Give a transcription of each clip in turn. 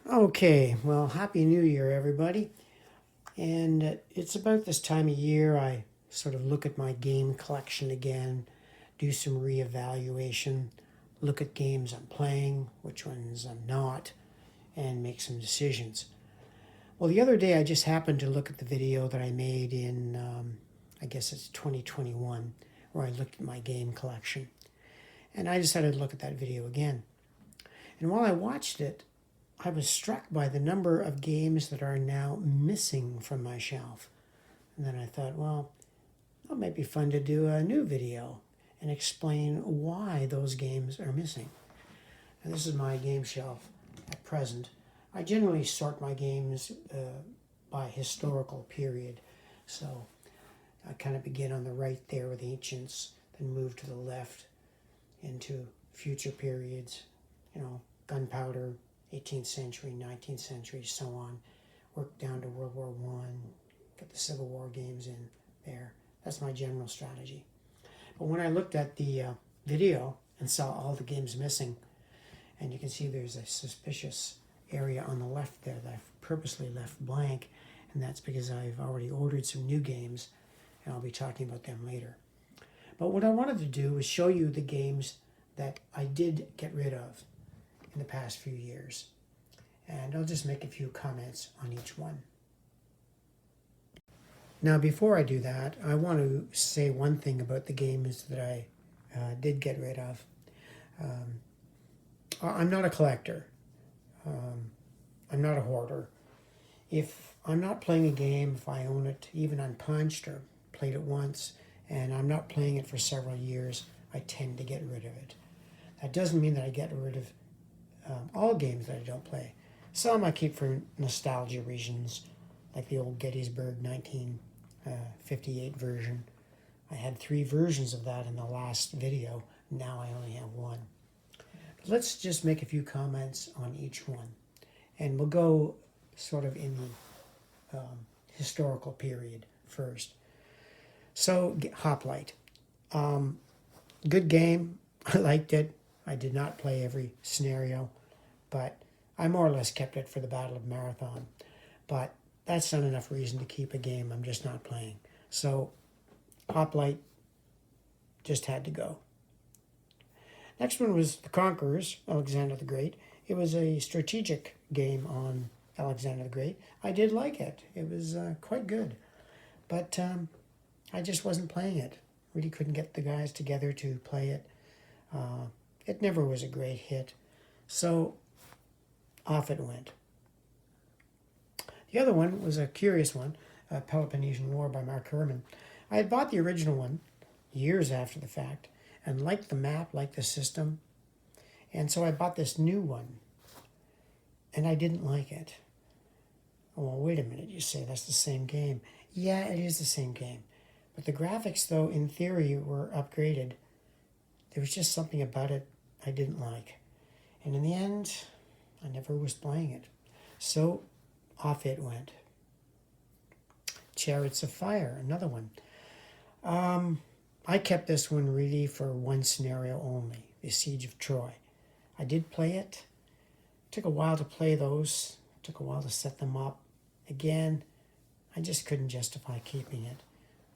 Okay, well, Happy New Year, everybody. And it's about this time of year I sort of look at my game collection again, do some reevaluation, look at games I'm playing, which ones I'm not, and make some decisions. Well, the other day I just happened to look at the video that I made in, I guess it's 2021, where I looked at my game collection. And I decided to look at that video again. And while I watched it, I was struck by the number of games that are now missing from my shelf. And then I thought, well, that might be fun to do a new video and explain why those games are missing. And this is my game shelf at present. I generally sort my games by historical period. So I kind of begin on the right there with ancients, then move to the left into future periods, gunpowder, 18th century, 19th century, so on. Work down to World War One, get the Civil War games in there. That's my general strategy. But when I looked at the video and saw all the games missing, and you can see there's a suspicious area on the left there that I've purposely left blank, and that's because I've already ordered some new games, and I'll be talking about them later. But what I wanted to do was show you the games that I did get rid of in the past few years. And I'll just make a few comments on each one. Now, before I do that, I want to say one thing about the games that I did get rid of. I'm not a collector. I'm not a hoarder. If I'm not playing a game, if I own it, even unpunched or played it once, and I'm not playing it for several years, I tend to get rid of it. That doesn't mean that I get rid of all games that I don't play. Some I keep for nostalgia reasons, like the old Gettysburg 1958 version. I had 3 versions of that in the last video. Now I only have one. But let's just make a few comments on each one. And we'll go sort of in the historical period first. So, Hoplite. Good game. I liked it. I did not play every scenario, but I more or less kept it for the Battle of Marathon. But that's not enough reason to keep a game I'm just not playing. So, Hoplite just had to go. Next one was The Conquerors, Alexander the Great. It was a strategic game on Alexander the Great. I did like it. It was quite good. But I just wasn't playing it. Really couldn't get the guys together to play it. It never was a great hit. So off it went. The other one was a curious one, Peloponnesian War by Mark Herman. I had bought the original one years after the fact and liked the map, liked the system. And so I bought this new one and I didn't like it. Well, wait a minute, you say that's the same game. Yeah, it is the same game. But the graphics, though, in theory, were upgraded. There was just something about it I didn't like. And in the end, I never was playing it. So off it went. Chariots of Fire, another one. I kept this one really for one scenario only, the Siege of Troy. I did play it. Took a while to play those. Took a while to set them up. Again, I just couldn't justify keeping it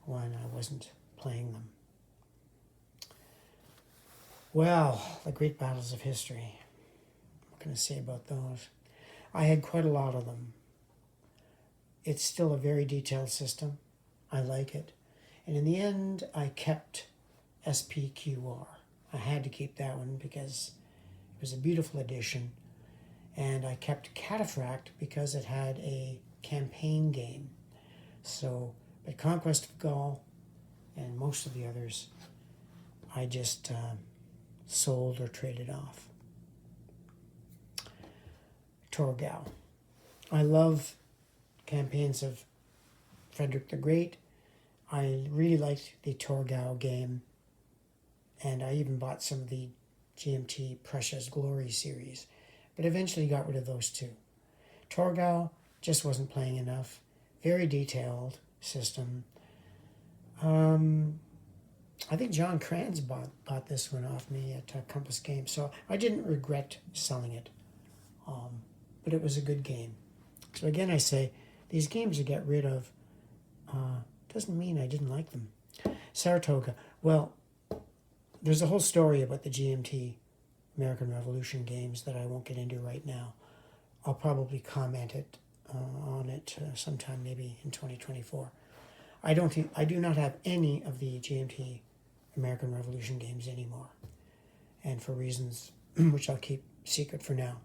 when I wasn't playing them. Well, the great battles of history. What can I say about those? I had quite a lot of them. It's still a very detailed system. I like it. And in the end, I kept SPQR. I had to keep that one because it was a beautiful addition. And I kept Cataphract because it had a campaign game. So, but Conquest of Gaul and most of the others, I just sold or traded off. Torgau. I love campaigns of Frederick the Great. I really liked the Torgau game, and I even bought some of the GMT Prussia's Glory series, but eventually got rid of those two. Torgau just wasn't playing enough. Very detailed system. I think John Kranz bought this one off me at Compass Games, so I didn't regret selling it. but it was a good game. So again, I say, these games you get rid of doesn't mean I didn't like them. Saratoga. Well, there's a whole story about the GMT, American Revolution games, that I won't get into right now. I'll probably comment on it sometime maybe in 2024. I do not have any of the GMT American Revolution games anymore, and for reasons which I'll keep secret for now.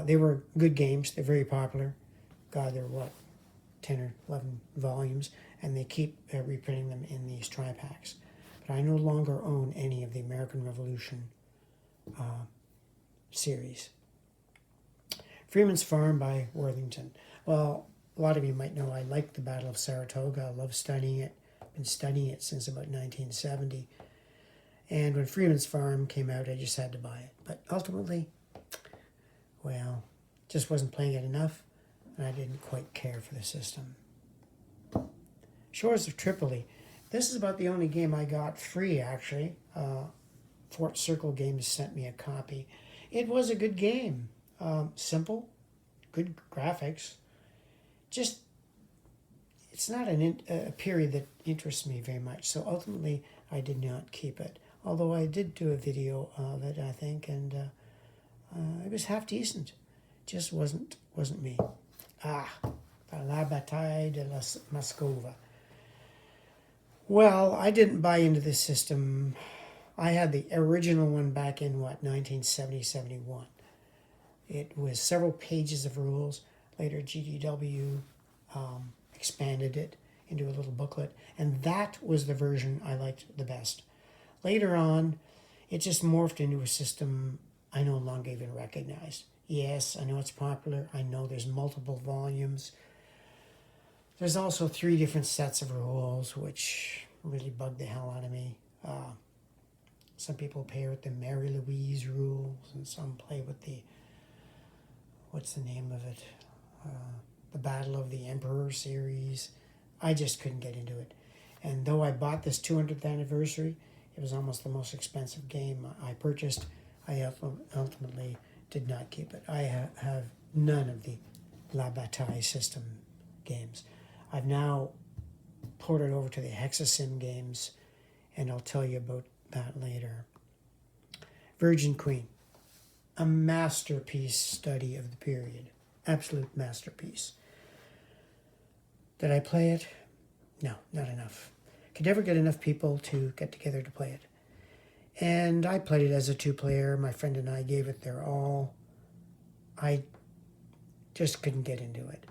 They were good games. They're very popular. God, they're 10 or 11 volumes, and they keep reprinting them in these tri-packs. But I no longer own any of the American Revolution series. Freeman's Farm by Worthington. Well, a lot of you might know I like the Battle of Saratoga. I love studying it. I've been studying it since about 1970. And when Freeman's Farm came out, I just had to buy it. But ultimately, well, just wasn't playing it enough, and I didn't quite care for the system. Shores of Tripoli. This is about the only game I got free, actually. Fort Circle Games sent me a copy. It was a good game. Simple, good graphics. Just, it's not a period that interests me very much. So ultimately, I did not keep it. Although I did do a video of it, I think, and it was half decent. Just wasn't me. La Bataille de la Moscova. Well, I didn't buy into this system. I had the original one back in, 1970, 71. It was several pages of rules. Later, GDW expanded it into a little booklet, and that was the version I liked the best. Later on, it just morphed into a system I no longer even recognized. Yes, I know it's popular. I know there's multiple volumes. There's also 3 different sets of rules, which really bugged the hell out of me. Some people play with the Mary Louise rules, and some play with the, what's the name of it? The Battle of the Emperor series. I just couldn't get into it. And though I bought this 200th anniversary, it was almost the most expensive game I purchased. I ultimately did not keep it. I have none of the La Bataille system games. I've now ported over to the Hexasim games, and I'll tell you about that later. Virgin Queen, a masterpiece study of the period. Absolute masterpiece. Did I play it? No, not enough. Could never get enough people to get together to play it. And I played it as a 2-player. My friend and I gave it their all. I just couldn't get into it.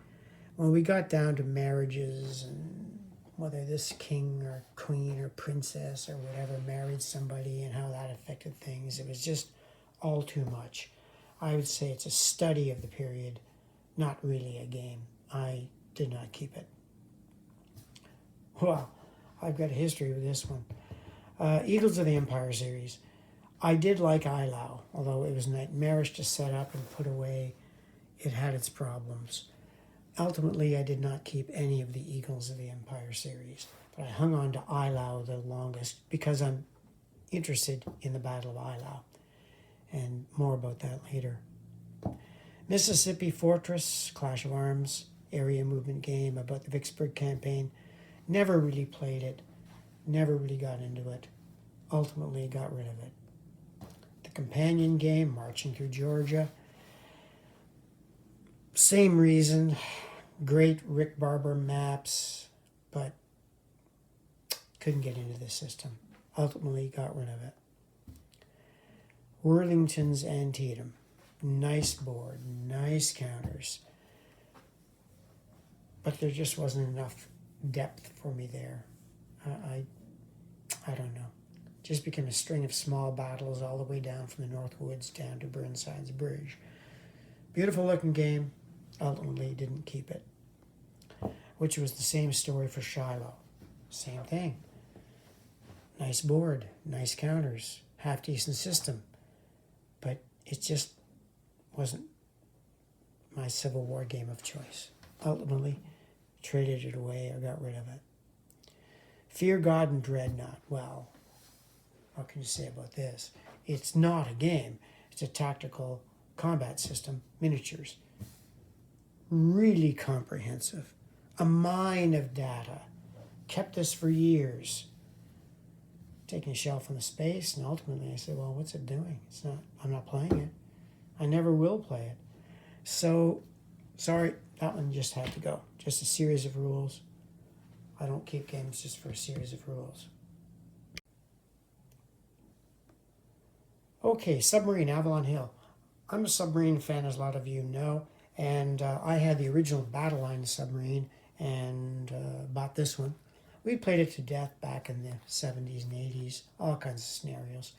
When we got down to marriages and whether this king or queen or princess or whatever married somebody and how that affected things, it was just all too much. I would say it's a study of the period, not really a game. I did not keep it. Well, I've got a history with this one. Eagles of the Empire series. I did like Eilau, although it was nightmarish to set up and put away. It had its problems. Ultimately, I did not keep any of the Eagles of the Empire series, but I hung on to Eilau the longest because I'm interested in the Battle of Eylau, and more about that later. Mississippi Fortress, Clash of Arms, area movement game about the Vicksburg campaign. Never really played it, never really got into it. Ultimately got rid of it. The companion game, Marching Through Georgia. Same reason, great Rick Barber maps, but couldn't get into the system. Ultimately got rid of it. Worthington's Antietam. Nice board, nice counters. But there just wasn't enough depth for me there. I don't know. Just became a string of small battles all the way down from the North Woods down to Burnside's Bridge. Beautiful looking game. Ultimately didn't keep it. Which was the same story for Shiloh. Same thing. Nice board, nice counters, half decent system. But it just wasn't my Civil War game of choice. Ultimately, traded it away or got rid of it. Fear God and Dreadnought. Well, what can you say about this? It's not a game. It's a tactical combat system, miniatures. really comprehensive, a mine of data. Kept this for years. Taking a shell from the space, and ultimately I said, well, what's it doing? I'm not playing it. I never will play it. So, sorry, that one just had to go. Just a series of rules. I don't keep games just for a series of rules. Okay, Submarine, Avalon Hill. I'm a submarine fan, as a lot of you know, and I had the original Battle Line submarine and bought this one. We played it to death back in the 70s and 80s, all kinds of scenarios.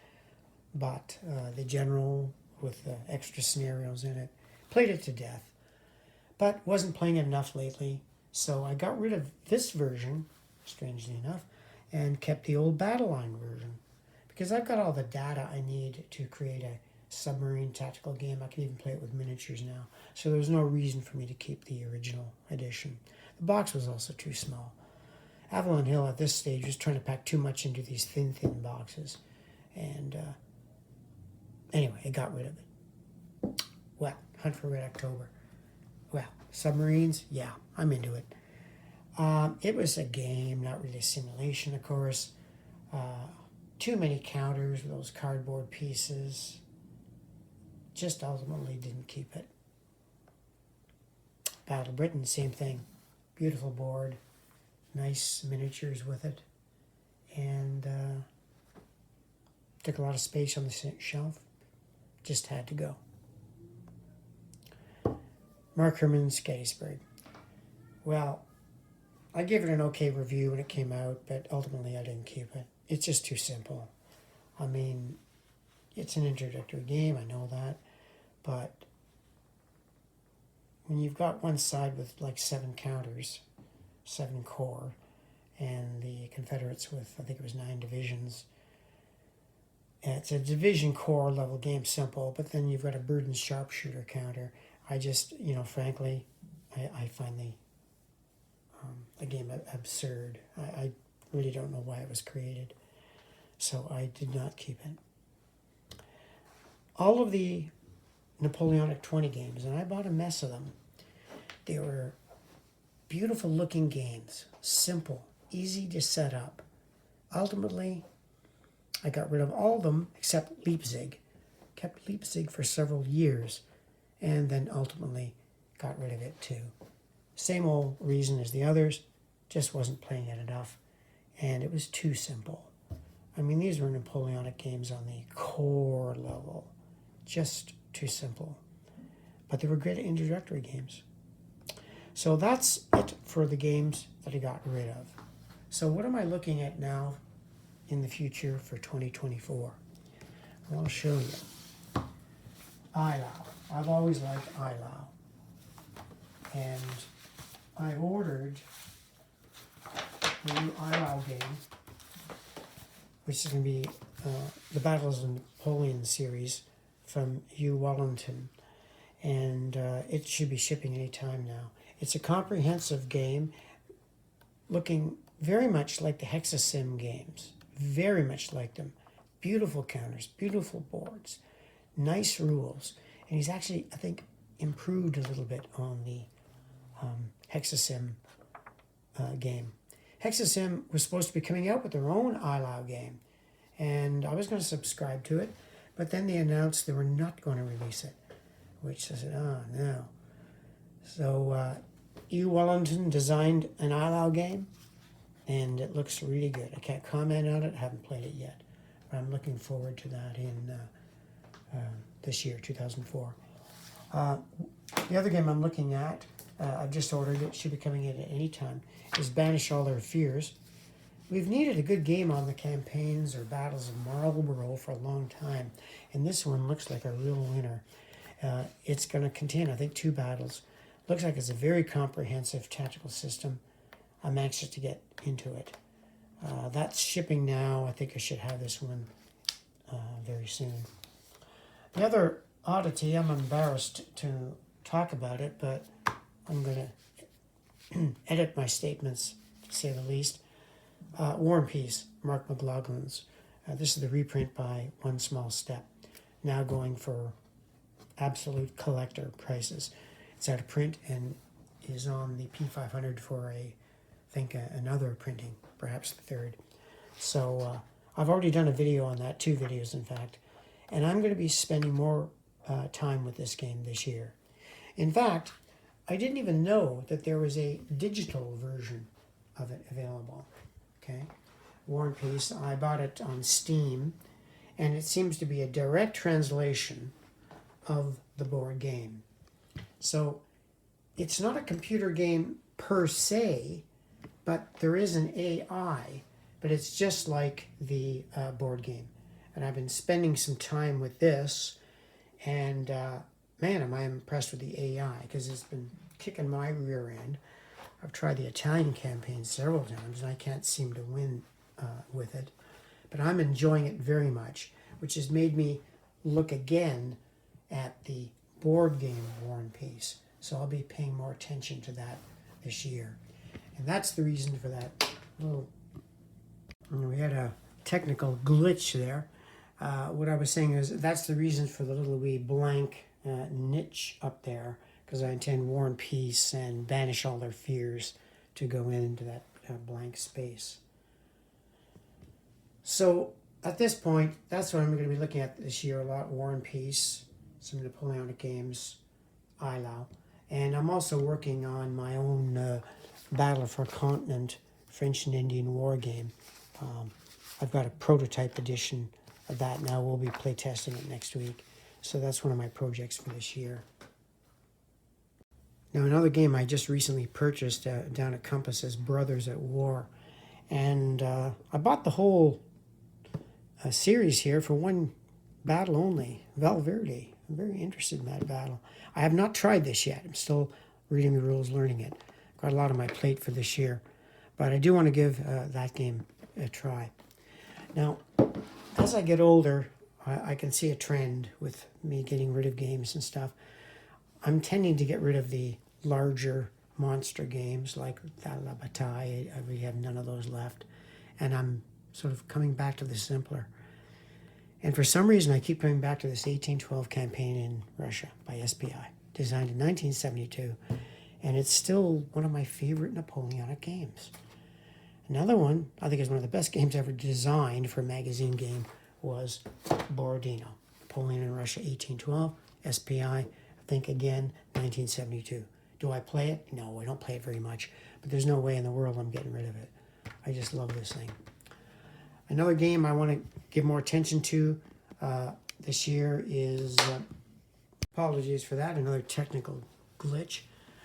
Bought the General with the extra scenarios in it. Played it to death, but wasn't playing it enough lately, so I got rid of this version, strangely enough, and kept the old Battle Line version. Because I've got all the data I need to create a submarine tactical game. I can even play it with miniatures now. So there's no reason for me to keep the original edition. The box was also too small. Avalon Hill at this stage was trying to pack too much into these thin boxes. And anyway, I got rid of it. Well, Hunt for Red October. Well, submarines, yeah, I'm into it. It was a game, not really a simulation, of course. Too many counters with those cardboard pieces. Just ultimately didn't keep it. Battle Britain, same thing. Beautiful board. Nice miniatures with it. And took a lot of space on the shelf. Just had to go. Mark Herman's Gettysburg. Well, I gave it an okay review when it came out, but ultimately I didn't keep it. It's just too simple. I mean, it's an introductory game, I know that, but when you've got one side with like 7 counters, 7 corps, and the Confederates with, I think it was 9 divisions, it's a division corps level game, simple, but then you've got a Burden sharpshooter counter. I just, frankly, I find the game absurd. I really don't know why it was created. So I did not keep it. All of the Napoleonic 20 games, and I bought a mess of them. They were beautiful looking games, simple, easy to set up. Ultimately, I got rid of all of them except Leipzig. Kept Leipzig for several years, and then ultimately got rid of it too. Same old reason as the others, just wasn't playing it enough, and it was too simple. I mean, these were Napoleonic games on the core level, just too simple. But they were great introductory games. So that's it for the games that I got rid of. So what am I looking at now in the future for 2024? I want to show you. ILAO. I've always liked ILAO. And I ordered a new ILAO game, which is going to be the Battles of Napoleon series from Hugh Wellington. And it should be shipping any time now. It's a comprehensive game looking very much like the Hexasim games. Very much like them. Beautiful counters, beautiful boards, nice rules. And he's actually, I think, improved a little bit on the Hexasim game. Hexasim was supposed to be coming out with their own ILAO game. And I was going to subscribe to it, but then they announced they were not going to release it, which I said, oh, no. So Hugh Wellington designed an ILAO game, and it looks really good. I can't comment on it. I haven't played it yet, but I'm looking forward to that in this year, 2004. The other game I'm looking at, I've just ordered it, should be coming in at any time, is Banish All Their Fears. We've needed a good game on the campaigns or battles of Marlborough for a long time, and this one looks like a real winner. It's going to contain, I think, 2 battles. Looks like it's a very comprehensive tactical system. I'm anxious to get into it. That's shipping now. I think I should have this one very soon. The other oddity, I'm embarrassed to talk about it, but I'm going to edit my statements, to say the least. War and Peace, Mark McLaughlin's. This is the reprint by One Small Step, now going for absolute collector prices. It's out of print and is on the P500 for I think another printing, perhaps the third. So I've already done a video on that, 2 videos in fact, and I'm going to be spending more time with this game this year. In fact, I didn't even know that there was a digital version of it available. Okay, War and Peace. I bought it on Steam, and it seems to be a direct translation of the board game. So it's not a computer game per se, but there is an AI, but it's just like the board game. And I've been spending some time with this, and man, am I impressed with the AI, because it's been kicking my rear end. I've tried the Italian campaign several times, and I can't seem to win with it. But I'm enjoying it very much, which has made me look again at the board game War and Peace. So I'll be paying more attention to that this year. And that's the reason for that little... We had a technical glitch there. What I was saying is that's the reason for the little wee blank niche up there, because I intend War and Peace and Banish All Their Fears to go into that blank space. So at this point, that's what I'm going to be looking at this year a lot: War and Peace, some Napoleonic games, ILAO. And I'm also working on my own Battle for a Continent French and Indian War game. I've got a prototype edition of that now. We'll be playtesting it next week. So that's one of my projects for this year. Now, another game I just recently purchased down at Compass is Brothers at War. And I bought the whole series here for one battle only, Valverde. I'm very interested in that battle. I have not tried this yet. I'm still reading the rules, learning it. Got a lot on my plate for this year. But I do want to give that game a try. Now, as I get older, I can see a trend with me getting rid of games and stuff. I'm tending to get rid of the larger monster games like La Bataille. I really have none of those left. And I'm sort of coming back to the simpler. And for some reason, I keep coming back to this 1812 campaign in Russia by SPI, designed in 1972. And it's still one of my favorite Napoleonic games. Another one, I think is one of the best games ever designed for a magazine game, was Borodino. Napoleon in Russia, 1812, SPI, I think again, 1972. Do I play it? No, I don't play it very much. But there's no way in the world I'm getting rid of it. I just love this thing. Another game I want to give more attention to this year is, apologies for that, another technical glitch.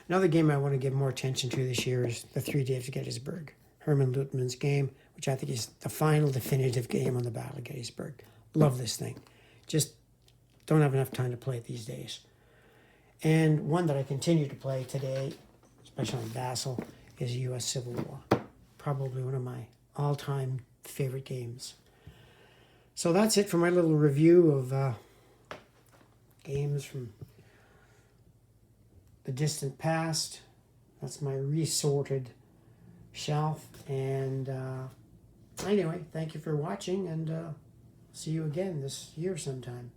Another game I want to give more attention to this year is The 3 Days of Gettysburg. Herman Luttmann's game, which I think is the final definitive game on the Battle of Gettysburg. Love this thing. Just don't have enough time to play it these days. And one that I continue to play today, especially on Vassal, is U.S. Civil War. Probably one of my all-time favorite games. So that's it for my little review of games from the distant past. That's my resorted shelf. And anyway, thank you for watching, and see you again this year sometime.